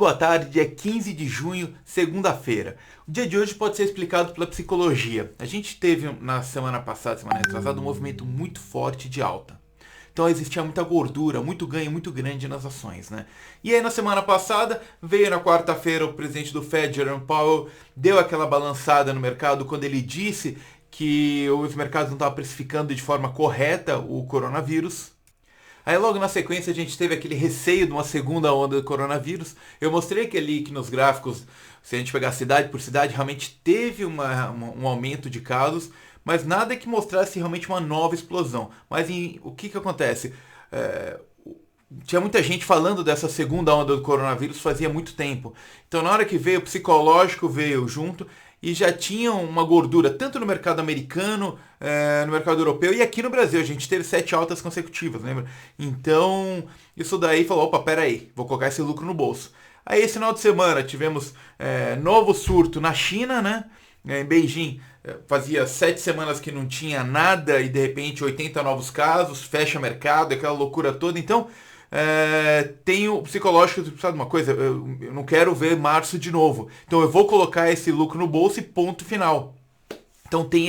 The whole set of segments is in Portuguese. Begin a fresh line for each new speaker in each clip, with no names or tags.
boa tarde, dia 15 de junho, segunda-feira. O dia de hoje pode ser explicado pela psicologia. A gente teve na semana passada, semana retrasada, um movimento muito forte de alta. Então existia muita gordura, muito ganho muito grande nas ações, né? E aí na semana passada, veio na quarta-feira o presidente do Fed, Jerome Powell, deu aquela balançada no mercado quando ele disse que os mercados não estavam precificando de forma correta o coronavírus. Aí logo na sequência a gente teve aquele receio de uma segunda onda do coronavírus. Eu mostrei que nos gráficos, se a gente pegar cidade por cidade, realmente teve um aumento de casos, mas nada que mostrasse realmente uma nova explosão. Mas o que acontece? Tinha muita gente falando dessa segunda onda do coronavírus fazia muito tempo. Então na hora que veio, o psicológico veio junto e já tinha uma gordura tanto no mercado americano, no mercado europeu e aqui no Brasil. A gente teve 7 altas consecutivas, lembra? Então isso daí falou, opa, peraí, vou colocar esse lucro no bolso. Aí esse final de semana tivemos novo surto na China, né? Em Beijing, fazia 7 semanas que não tinha nada e de repente 80 novos casos, fecha mercado, aquela loucura toda. Então tem o psicológico, sabe uma coisa, eu não quero ver março de novo. Então eu vou colocar esse lucro no bolso e ponto final. Então tem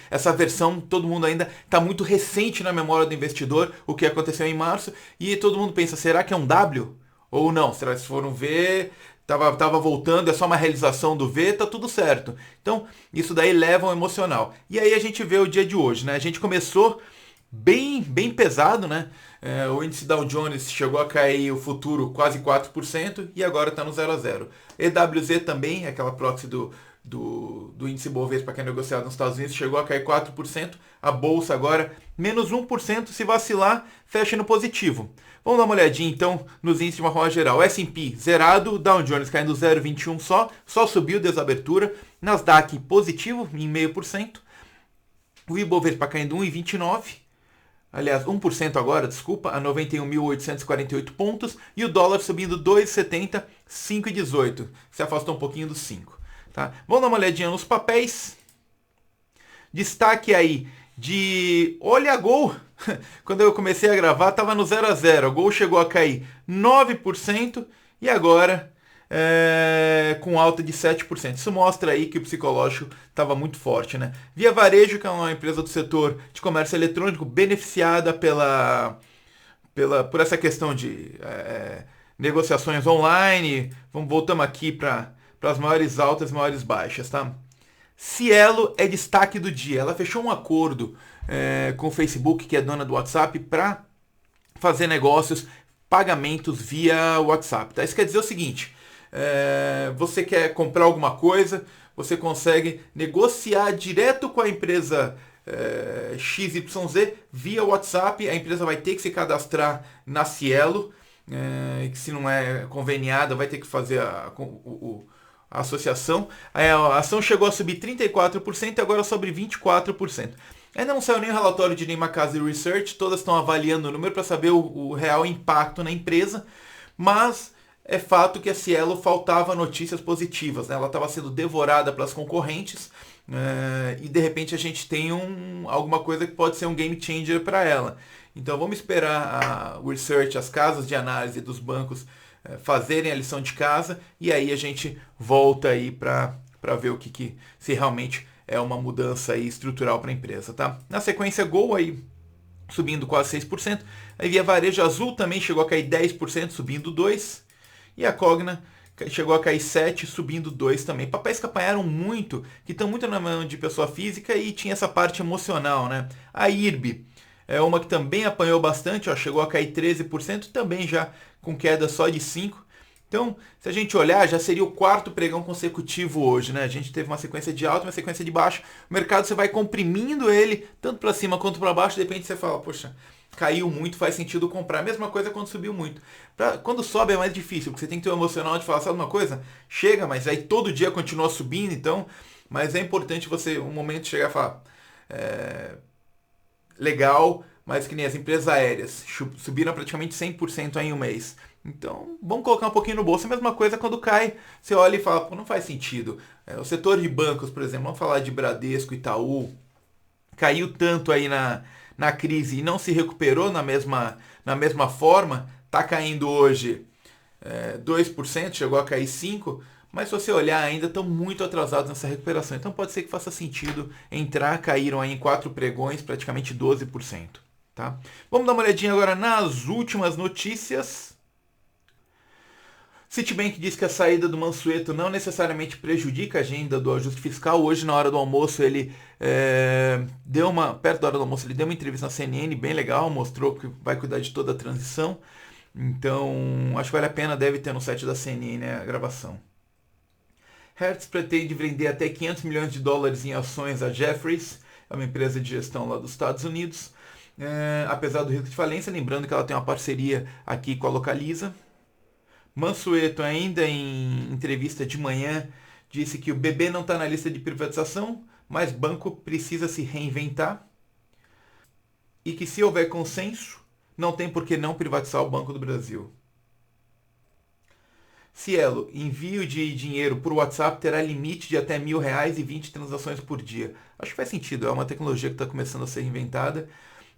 essa versão, todo mundo ainda está muito recente na memória do investidor, o que aconteceu em março, e todo mundo pensa, será que é um W? Ou não? Será que se for um V, tava voltando, é só uma realização do V, tá tudo certo. Então isso daí leva ao emocional. E aí a gente vê o dia de hoje, né? A gente começou bem pesado, né? O índice Dow Jones chegou a cair o futuro quase 4% e agora está no 0 a 0. EWZ também, aquela proxy do índice Bovespa para quem é negociado nos Estados Unidos, chegou a cair 4%. A bolsa agora menos 1%, se vacilar, fecha no positivo. Vamos dar uma olhadinha então nos índices de uma forma geral. O S&P zerado, Dow Jones caindo 0,21 só subiu desde a abertura. Nasdaq positivo em 0,5%. O Ibovespa caindo 1,29%. Aliás, 1% agora, desculpa, a 91.848 pontos. E o dólar subindo 2,70, 5,18. Se afastou um pouquinho dos 5. Tá? Vamos dar uma olhadinha nos papéis. Destaque aí de... Olha a Gol! Quando eu comecei a gravar, estava no 0 a 0. A Gol chegou a cair 9% e agora com alta de 7%. Isso mostra aí que o psicológico estava muito forte, né? Via Varejo, que é uma empresa do setor de comércio eletrônico, beneficiada por essa questão de negociações online. Voltamos aqui para as maiores altas e maiores baixas, tá? Cielo é destaque do dia. Ela fechou um acordo com o Facebook, que é dona do WhatsApp, para fazer negócios, pagamentos via WhatsApp. Tá? Isso quer dizer o seguinte, você quer comprar alguma coisa, você consegue negociar direto com a empresa XYZ via WhatsApp. A empresa vai ter que se cadastrar na Cielo, que se não é conveniada vai ter que fazer a associação. A ação chegou a subir 34% e agora sobe 24%. Ainda não saiu nem o relatório de nenhuma casa de research, todas estão avaliando o número para saber o real impacto na empresa, mas é fato que a Cielo faltava notícias positivas, né? Ela estava sendo devorada pelas concorrentes e de repente a gente tem alguma coisa que pode ser um game changer para ela. Então vamos esperar o research, as casas de análise dos bancos fazerem a lição de casa e aí a gente volta aí para ver se realmente é uma mudança aí estrutural para a empresa, tá? Na sequência, Gol aí subindo quase 6%. Aí Via Varejo Azul também chegou a cair 10%, subindo 2%. E a Cogna chegou a cair 7%, subindo 2% também. Papéis que apanharam muito, que estão muito na mão de pessoa física e tinha essa parte emocional, né? A IRB é uma que também apanhou bastante, ó, chegou a cair 13%, também já com queda só de 5%. Então, se a gente olhar, já seria o 4º pregão consecutivo hoje, né? A gente teve uma sequência de alta, uma sequência de baixa. O mercado você vai comprimindo ele, tanto para cima quanto para baixo. De repente você fala, poxa, caiu muito, faz sentido comprar. A mesma coisa quando subiu muito. Quando sobe é mais difícil, porque você tem que ter o emocional de falar, sabe uma coisa? Chega, mas aí todo dia continua subindo, então... Mas é importante você, um momento, chegar e falar... legal, mas que nem as empresas aéreas subiram praticamente 100% em um mês. Então, vamos colocar um pouquinho no bolso. A mesma coisa quando cai, você olha e fala, pô, não faz sentido. O setor de bancos, por exemplo, vamos falar de Bradesco, Itaú, caiu tanto aí na crise e não se recuperou na mesma forma, está caindo hoje 2%, chegou a cair 5%, mas se você olhar ainda estão muito atrasados nessa recuperação. Então pode ser que faça sentido entrar, caíram aí em 4 pregões, praticamente 12%. Tá? Vamos dar uma olhadinha agora nas últimas notícias. Citibank diz que a saída do Mansueto não necessariamente prejudica a agenda do ajuste fiscal. Hoje, na hora do almoço, ele perto da hora do almoço, ele deu uma entrevista na CNN bem legal, mostrou que vai cuidar de toda a transição. Então, acho que vale a pena, deve ter no site da CNN a gravação. Hertz pretende vender até 500 milhões de dólares em ações a Jefferies, é uma empresa de gestão lá dos Estados Unidos. Apesar do risco de falência, lembrando que ela tem uma parceria aqui com a Localiza. Mansueto, ainda em entrevista de manhã, disse que o BB não está na lista de privatização, mas banco precisa se reinventar e que se houver consenso, não tem por que não privatizar o Banco do Brasil. Cielo, envio de dinheiro por WhatsApp terá limite de até R$1.000 e 20 transações por dia. Acho que faz sentido, é uma tecnologia que está começando a ser inventada,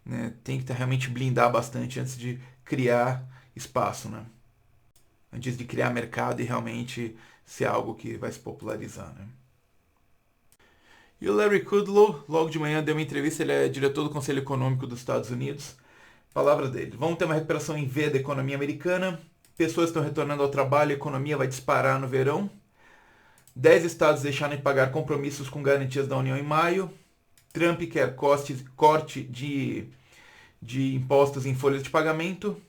né? Tem que realmente blindar bastante antes de criar espaço, né? Antes de criar mercado e realmente ser algo que vai se popularizar, né? E o Larry Kudlow, logo de manhã, deu uma entrevista, ele é diretor do Conselho Econômico dos Estados Unidos. Palavra dele: vamos ter uma recuperação em V da economia americana, pessoas estão retornando ao trabalho, a economia vai disparar no verão. 10 estados deixaram de pagar compromissos com garantias da União em maio. Trump quer corte de impostos em folhas de pagamento.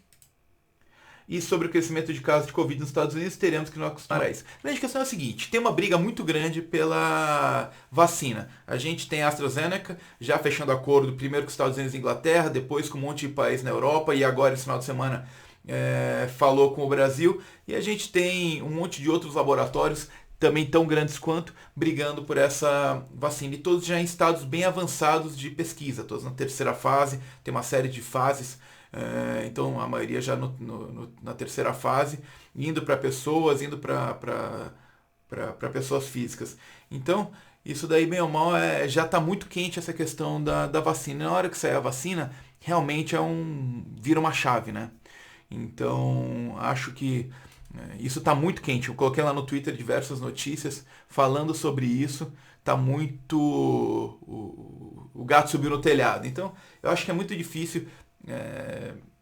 E sobre o crescimento de casos de Covid nos Estados Unidos, teremos que nos acostumar a isso. A grande questão é a seguinte: tem uma briga muito grande pela vacina. A gente tem a AstraZeneca já fechando acordo, primeiro com os Estados Unidos e Inglaterra, depois com um monte de país na Europa, e agora esse final de semana falou com o Brasil. E a gente tem um monte de outros laboratórios, também tão grandes quanto, brigando por essa vacina. E todos já em estados bem avançados de pesquisa, todos na terceira fase, tem uma série de fases. Então a maioria já na terceira fase, indo para pessoas, indo para pessoas físicas. Então, isso daí, bem ou mal, já está muito quente essa questão da vacina. Na hora que sair a vacina, realmente vira uma chave, né? Então, acho que isso está muito quente. Eu coloquei lá no Twitter diversas notícias falando sobre isso. Está muito... O gato subiu no telhado. Então, eu acho que é muito difícil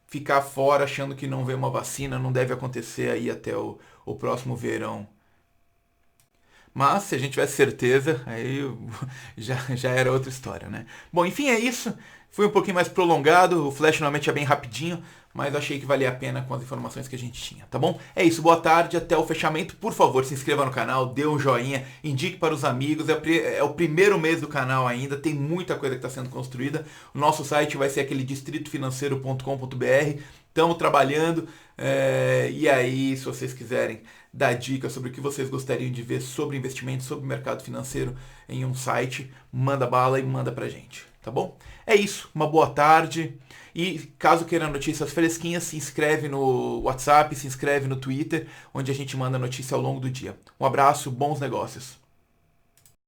ficar fora achando que não vem uma vacina, não deve acontecer aí até o próximo verão. Mas se a gente tivesse certeza, aí já era outra história, né? Bom, enfim, é isso. Foi um pouquinho mais prolongado, o flash normalmente é bem rapidinho, mas achei que valia a pena com as informações que a gente tinha, tá bom? É isso, boa tarde, até o fechamento. Por favor, se inscreva no canal, dê um joinha, indique para os amigos. É o primeiro mês do canal ainda, tem muita coisa que está sendo construída. O nosso site vai ser aquele distritofinanceiro.com.br. Estamos trabalhando, e aí, se vocês quiserem dar dicas sobre o que vocês gostariam de ver sobre investimento, sobre mercado financeiro em um site, manda bala e manda pra gente, tá bom? É isso, uma boa tarde. E caso queira notícias fresquinhas, se inscreve no WhatsApp, se inscreve no Twitter, onde a gente manda notícia ao longo do dia. Um abraço, bons negócios.